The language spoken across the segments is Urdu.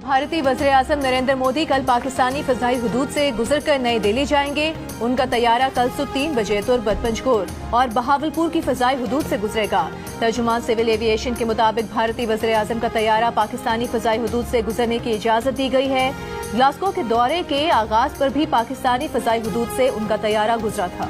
بھارتی وزیر اعظم نریندر مودی کل پاکستانی فضائی حدود سے گزر کر نئی دہلی جائیں گے۔ ان کا طیارہ کل صبح 3 بجے تربت پنجکور اور بہاولپور کی فضائی حدود سے گزرے گا۔ ترجمان سول ایوی ایشن کے مطابق بھارتی وزیر اعظم کا طیارہ پاکستانی فضائی حدود سے گزرنے کی اجازت دی گئی ہے۔ گلاسگو کے دورے کے آغاز پر بھی پاکستانی فضائی حدود سے ان کا طیارہ گزرا تھا۔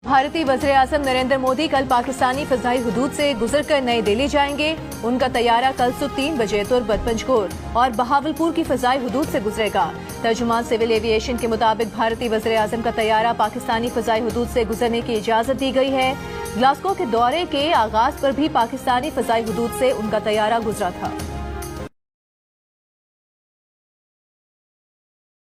بھارتی وزیر اعظم نریندر مودی کل پاکستانی فضائی حدود سے گزر کر نئی دہلی جائیں گے۔ ان کا طیارہ کل صبح 3 بجے تربت پنجکور اور بہاولپور کی فضائی حدود سے گزرے گا۔ ترجمان سول ایوی ایشن کے مطابق بھارتی وزیر اعظم کا طیارہ پاکستانی فضائی حدود سے گزرنے کی اجازت دی گئی ہے۔ گلاسگو کے دورے کے آغاز پر بھی پاکستانی فضائی حدود سے ان کا طیارہ گزرا تھا۔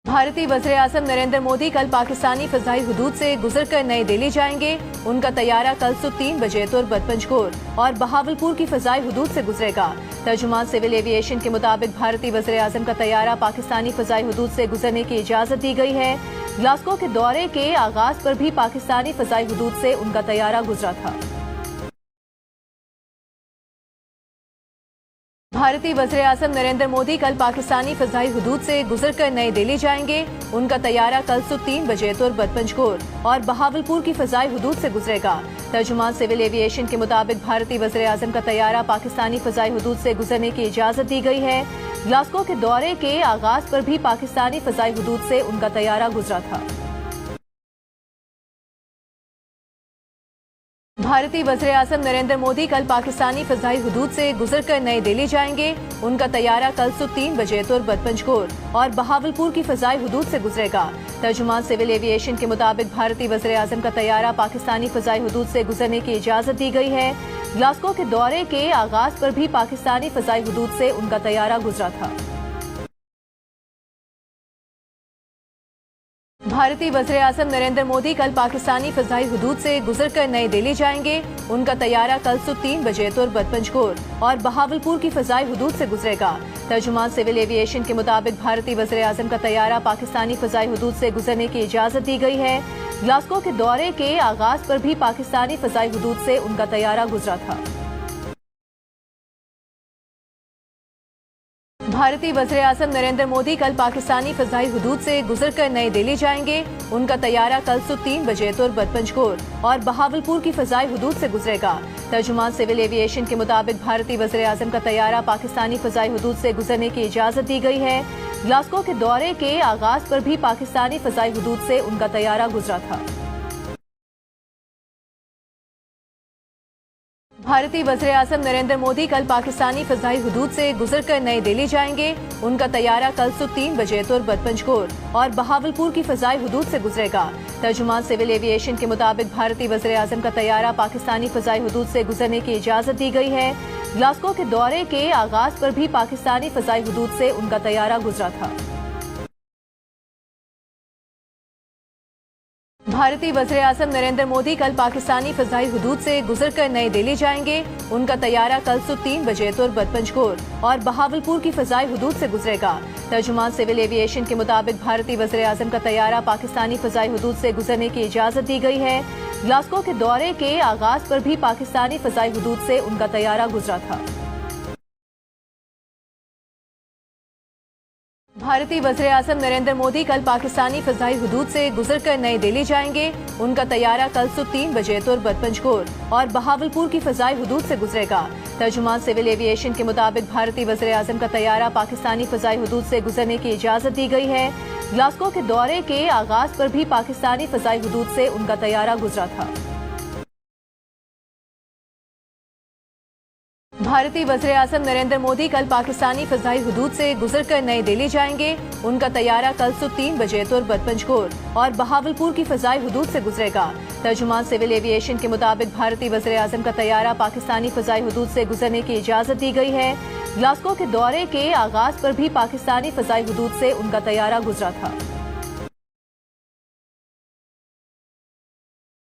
بھارتی وزیر اعظم نریندر مودی کل پاکستانی فضائی حدود سے گزر کر نئی دہلی جائیں گے۔ ان کا طیارہ کل صبح 3 بجے تربت پنجکور اور بہاولپور کی فضائی حدود سے گزرے گا۔ ترجمان سول ایوی ایشن کے مطابق بھارتی وزیر اعظم کا طیارہ پاکستانی فضائی حدود سے گزرنے کی اجازت دی گئی ہے۔ گلاسگو کے دورے کے آغاز پر بھی پاکستانی فضائی حدود سے ان کا طیارہ گزرا تھا۔ بھارتی وزیر اعظم نریندر مودی کل پاکستانی فضائی حدود سے گزر کر نئی دہلی جائیں گے۔ ان کا طیارہ کل صبح 3 بجے تربت پنجکور اور بہاولپور کی فضائی حدود سے گزرے گا۔ ترجمان سول ایوی ایشن کے مطابق بھارتی وزیر اعظم کا طیارہ پاکستانی فضائی حدود سے گزرنے کی اجازت دی گئی ہے۔ گلاسگو کے دورے کے آغاز پر بھی پاکستانی فضائی حدود سے ان کا طیارہ گزرا تھا۔ بھارتی وزیر اعظم نریندر مودی کل پاکستانی فضائی حدود سے گزر کر نئی دہلی جائیں گے۔ ان کا طیارہ کل صبح 3 بجے تربت پنجکور اور بہاولپور کی فضائی حدود سے گزرے گا۔ ترجمان سول ایوی ایشن کے مطابق بھارتی وزیر اعظم کا طیارہ پاکستانی فضائی حدود سے گزرنے کی اجازت دی گئی ہے۔ گلاسگو کے دورے کے آغاز پر بھی پاکستانی فضائی حدود سے ان کا طیارہ گزرا تھا۔ بھارتی وزیر اعظم نریندر مودی کل پاکستانی فضائی حدود سے گزر کر نئی دہلی جائیں گے۔ ان کا طیارہ کل صبح 3 بجے تربت پنجکور اور بہاولپور کی فضائی حدود سے گزرے گا۔ ترجمان سول ایوی ایشن کے مطابق بھارتی وزیر اعظم کا طیارہ پاکستانی فضائی حدود سے گزرنے کی اجازت دی گئی ہے۔ گلاسگو کے دورے کے آغاز پر بھی پاکستانی فضائی حدود سے ان کا طیارہ گزرا تھا۔ بھارتی وزیر اعظم نریندر مودی کل پاکستانی فضائی حدود سے گزر کر نئی دہلی جائیں گے۔ ان کا طیارہ کل صبح 3 بجے تربت پنجکور اور بہاولپور کی فضائی حدود سے گزرے گا۔ ترجمان سول ایوی ایشن کے مطابق بھارتی وزیر اعظم کا طیارہ پاکستانی فضائی حدود سے گزرنے کی اجازت دی گئی ہے۔ گلاسگو کے دورے کے آغاز پر بھی پاکستانی فضائی حدود سے ان کا طیارہ گزرا تھا۔ بھارتی وزیر اعظم نریندر مودی کل پاکستانی فضائی حدود سے گزر کر نئی دہلی جائیں گے۔ ان کا طیارہ کل صبح 3 بجے تربت پنجکور اور بہاولپور کی فضائی حدود سے گزرے گا۔ ترجمان سول ایوی ایشن کے مطابق بھارتی وزیر اعظم کا طیارہ پاکستانی فضائی حدود سے گزرنے کی اجازت دی گئی ہے۔ گلاسگو کے دورے کے آغاز پر بھی پاکستانی فضائی حدود سے ان کا طیارہ گزرا تھا۔ بھارتی وزیر اعظم نریندر مودی کل پاکستانی فضائی حدود سے گزر کر نئی دہلی جائیں گے۔ ان کا طیارہ کل صبح 3 بجے تربت پنجکور اور بہاولپور کی فضائی حدود سے گزرے گا۔ ترجمان سول ایوی ایشن کے مطابق بھارتی وزیر اعظم کا طیارہ پاکستانی فضائی حدود سے گزرنے کی اجازت دی گئی ہے۔ گلاسگو کے دورے کے آغاز پر بھی پاکستانی فضائی حدود سے ان کا طیارہ گزرا تھا۔ بھارتی وزیر اعظم نریندر مودی کل پاکستانی فضائی حدود سے گزر کر نئی دہلی جائیں گے۔ ان کا طیارہ کل صبح 3 بجے تربت پنجکور اور بہاولپور کی فضائی حدود سے گزرے گا۔ ترجمان سول ایوی ایشن کے مطابق بھارتی وزیر اعظم کا طیارہ پاکستانی فضائی حدود سے گزرنے کی اجازت دی گئی ہے۔ گلاسگو کے دورے کے آغاز پر بھی پاکستانی فضائی حدود سے ان کا طیارہ گزرا تھا۔ بھارتی وزیر اعظم نریندر مودی کل پاکستانی فضائی حدود سے گزر کر نئی دہلی جائیں گے۔ ان کا طیارہ کل صبح 3 بجے تربت پنجکور اور بہاولپور کی فضائی حدود سے گزرے گا۔ ترجمان سول ایوی ایشن کے مطابق بھارتی وزیر اعظم کا طیارہ پاکستانی فضائی حدود سے گزرنے کی اجازت دی گئی ہے۔ گلاسگو کے دورے کے آغاز پر بھی پاکستانی فضائی حدود سے ان کا طیارہ گزرا تھا۔